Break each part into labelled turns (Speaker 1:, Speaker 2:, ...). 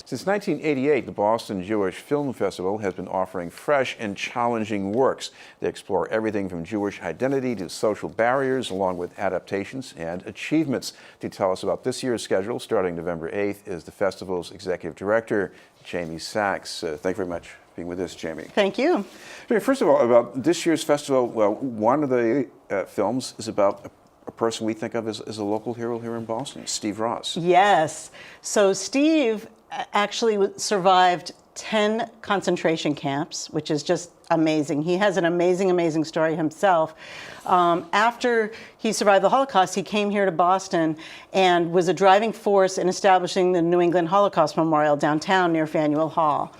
Speaker 1: Since 1988, the Boston Jewish Film Festival has been offering fresh and challenging works. They explore everything from Jewish identity to social barriers, along with adaptations and achievements. To tell us about this year's schedule, starting November 8th, is the festival's executive director, Jaymie Saks. Thank you very much for being with us, Jaymie.
Speaker 2: Thank you.
Speaker 1: First of all, about this year's festival, well, one of the films is about a person we think of as a local hero here in Boston, Steve Ross.
Speaker 2: Yes. So Steve actually survived 10 concentration camps, which is just amazing. He has an amazing story himself. After he survived the Holocaust, he came here to Boston and was a driving force in establishing the New England Holocaust Memorial downtown near Faneuil Hall.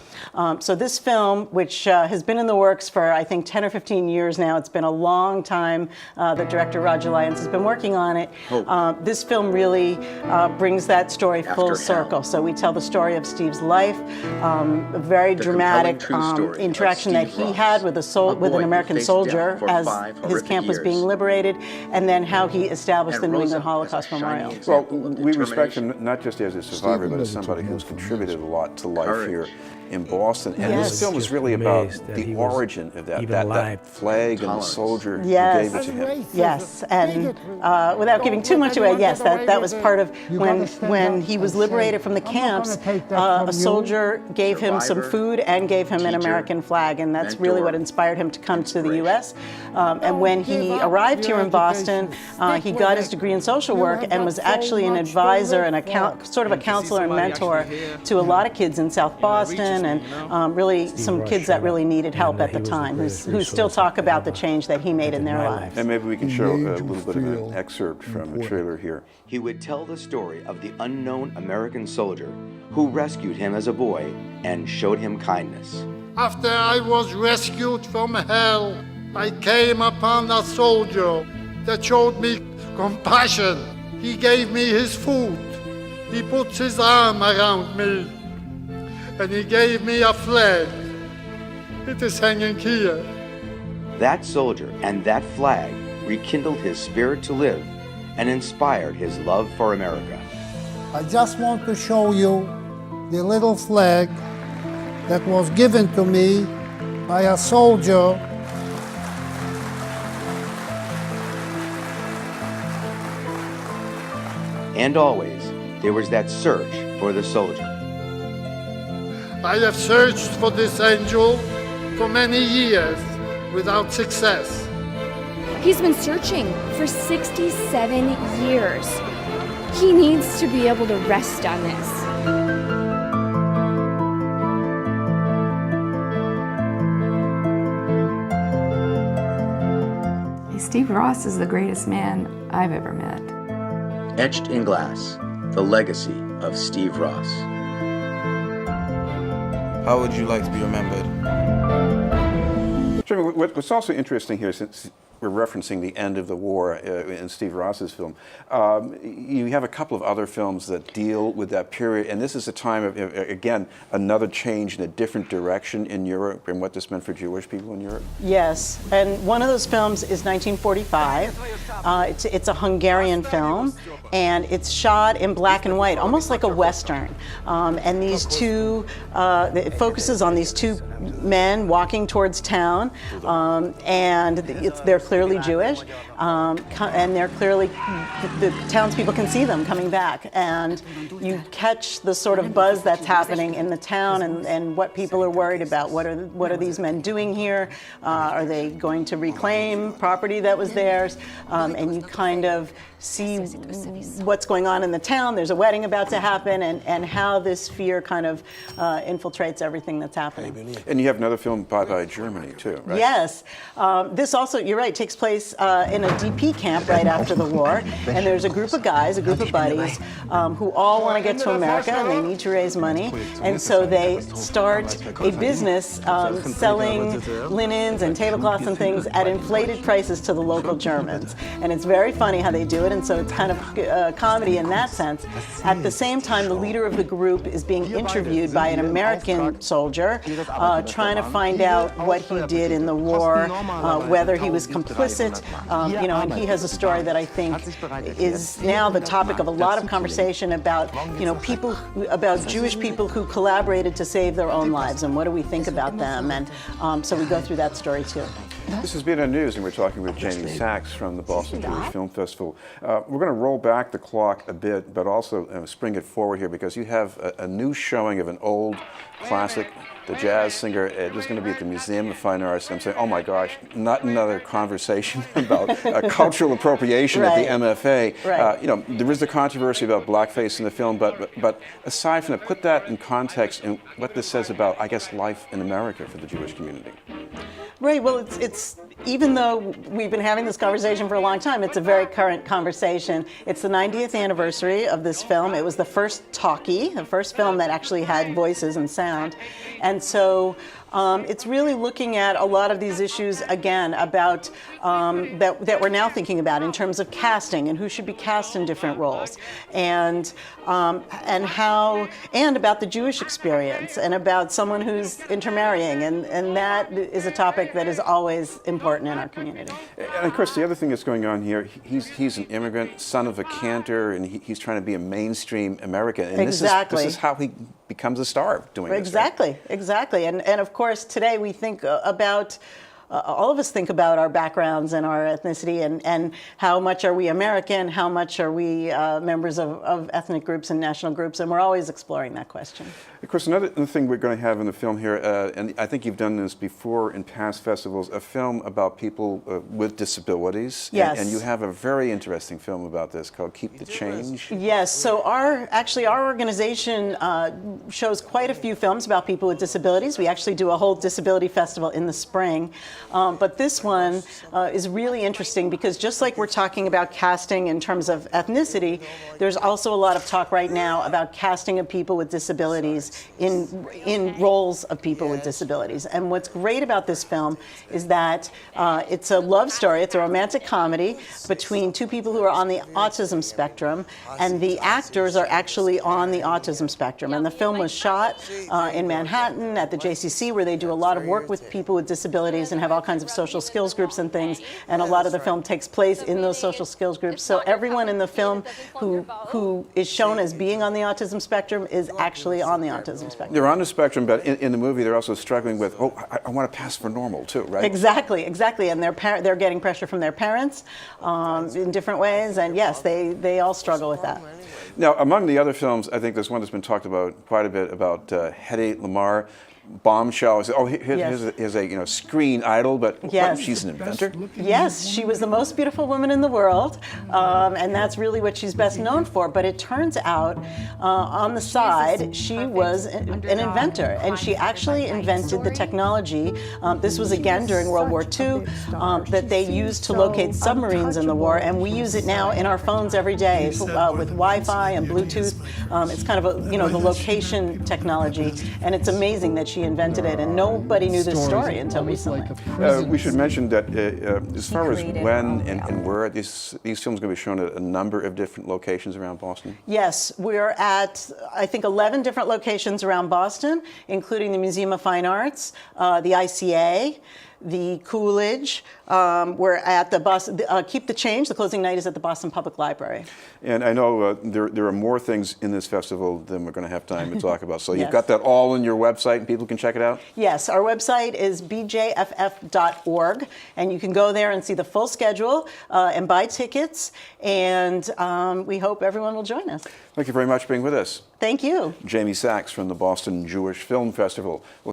Speaker 2: So this film, which has been in the works for, I think, 10 or 15 years now, it's been a long time. The director, Roger Lyons, has been working on it. This film really brings that story full circle. So we tell the story of Steve's life, a very dramatic interaction that he had with an American soldier as his camp was being liberated, and then how he established the New England Holocaust Memorial.
Speaker 1: Well, we respect him not just as a survivor, but as somebody who's contributed a lot to life here in Boston. And this film is really about the origin of that flag and the soldier who gave it to him.
Speaker 2: Yes, and without giving too much away, yes, that was part of when he was liberated from the camps, a soldier gave him some food and gave him an American flag, and that's really what inspired him to come to the U.S. And when he arrived here in Boston, he got his degree in social work and was actually an advisor and sort of a counselor and mentor to a lot of kids in South Boston, and really some kids that really needed help at the time, who still talk about the change that he made in their lives.
Speaker 1: And maybe we can show a little bit of an excerpt from a trailer here.
Speaker 3: He would tell the story of the unknown American soldier who rescued him as a boy and showed him kindness.
Speaker 4: After I was rescued from hell, I came upon a soldier that showed me compassion. He gave me his food. He put his arm around me. And he gave me a flag. It is hanging here.
Speaker 3: That soldier and that flag rekindled his spirit to live and inspired his love for America.
Speaker 4: I just want to show you the little flag that was given to me by a soldier.
Speaker 3: And always, there was that search for the soldier.
Speaker 4: I have searched for this angel for many years without success.
Speaker 5: He's been searching for 67 years. He needs to be able to rest on this.
Speaker 6: Steve Ross is the greatest man I've ever met.
Speaker 3: Etched in glass, the legacy of Steve Ross.
Speaker 7: How would you like to be remembered?
Speaker 1: What's also interesting here, since we're referencing the end of the war in Steve Ross's film, you have a couple of other films that deal with that period, and this is a time of, again, another change in a different direction in Europe and what this meant for Jewish people in Europe.
Speaker 2: Yes, and one of those films is 1945. It's a Hungarian film, and it's shot in black and white, almost like a Western. And these two, it focuses on these two men walking towards town, and they're clearly Jewish, and they're clearly, the townspeople can see them coming back, and you catch the sort of buzz that's happening in the town, and what people are worried about. What are these men doing here? Are they going to reclaim property that was theirs? And you kind of see what's going on in the town. There's a wedding about to happen, and how this fear kind of infiltrates everything that's happening.
Speaker 1: And you have another film, Bye Bye Germany, too, right?
Speaker 2: Yes. This also, you're right, takes place in a DP camp right after the war. And there's a group of guys, a group of buddies, who all want to get to America, and they need to raise money. And so they start a business selling linens and tablecloths and things at inflated prices to the local Germans. And it's very funny how they do it and so it's kind of comedy in that sense. At the same time, the leader of the group is being interviewed by an American soldier, trying to find out what he did in the war, whether he was complicit, and he has a story that I think is now the topic of a lot of conversation about, about Jewish people who collaborated to save their own lives, and what do we think about them, and so we go through that story too.
Speaker 1: This has been our news, and we're talking with Jaymie Saks from the Boston Jewish Film Festival. We're going to roll back the clock a bit, but also spring it forward here, because you have a new showing of an old classic, the jazz singer. There's going to be at the Museum of Fine Arts. I'm saying, oh my gosh, not another conversation about cultural appropriation at the MFA.
Speaker 2: Right.
Speaker 1: There is the controversy about blackface in the film, but aside from that, put that in context and what this says about, I guess, life in America for the Jewish community.
Speaker 2: Right. Well, it's even though we've been having this conversation for a long time, it's a very current conversation. It's the 90th anniversary of this film. It was the first talkie, the first film that actually had voices and sound, and so it's really looking at a lot of these issues again about that we're now thinking about in terms of casting and who should be cast in different roles, and how, and about the Jewish experience and about someone who's intermarrying, and that is a topic that is always important in our community.
Speaker 1: And of course, the other thing that's going on here, he's an immigrant, son of a cantor, and he's trying to be a mainstream American. And
Speaker 2: Exactly.
Speaker 1: This is how he becomes a star doing this.
Speaker 2: Exactly, exactly. And of course, today we think about, all of us think about our backgrounds and our ethnicity, and how much are we American, how much are we members of ethnic groups and national groups, and we're always exploring that question.
Speaker 1: Of course, another thing we're going to have in the film here, and I think you've done this before in past festivals, a film about people with disabilities.
Speaker 2: Yes.
Speaker 1: And you have a very interesting film about this called Keep the Change.
Speaker 2: Yes, so our organization shows quite a few films about people with disabilities. We actually do a whole disability festival in the spring. But this one is really interesting because just like we're talking about casting in terms of ethnicity, there's also a lot of talk right now about casting of people with disabilities in roles of people with disabilities. And what's great about this film is that it's a love story, it's a romantic comedy between two people who are on the autism spectrum, and the actors are actually on the autism spectrum. And the film was shot in Manhattan at the JCC, where they do a lot of work with people with disabilities and have all kinds of social skills groups and things, and a lot of the film takes place in those social skills groups. So everyone in the film who is shown as being on the autism spectrum is actually on the autism spectrum.
Speaker 1: They're on the spectrum, but in the movie they're also struggling with, I want to pass for normal too, right?
Speaker 2: Exactly, and they're getting pressure from their parents in different ways, and yes, they all struggle with that.
Speaker 1: Now, among the other films, I think there's one that's been talked about quite a bit about Hedy Lamarr, Bombshell. Here's a screen idol, but
Speaker 2: yes.
Speaker 1: She's an inventor?
Speaker 2: Yes, she was the most beautiful woman in the world, and that's really what she's best known for. But it turns out, on the side, she was an inventor, and she actually invented the technology. This was again during World War II that they used to locate submarines in the war, and we use it now in our phones every day with Wi-Fi and Bluetooth. It's kind of the location technology, and it's amazing that she invented it, and nobody knew this story until recently.
Speaker 1: We should mention that as far as when and where, these films are going to be shown at a number of different locations around Boston?
Speaker 2: Yes, we're at, I think, 11 different locations around Boston, including the Museum of Fine Arts, the ICA, the Coolidge. We're at the Boston, Keep the Change. The closing night is at the Boston Public Library.
Speaker 1: And I know there are more things in this festival than we're going to have time to talk about. So
Speaker 2: Yes.
Speaker 1: You've got that all on your website and people can check it out?
Speaker 2: Yes, our website is bjff.org, and you can go there and see the full schedule and buy tickets, and we hope everyone will join us.
Speaker 1: Thank you very much for being with us.
Speaker 2: Thank you.
Speaker 1: Jaymie Saks from the Boston Jewish Film Festival.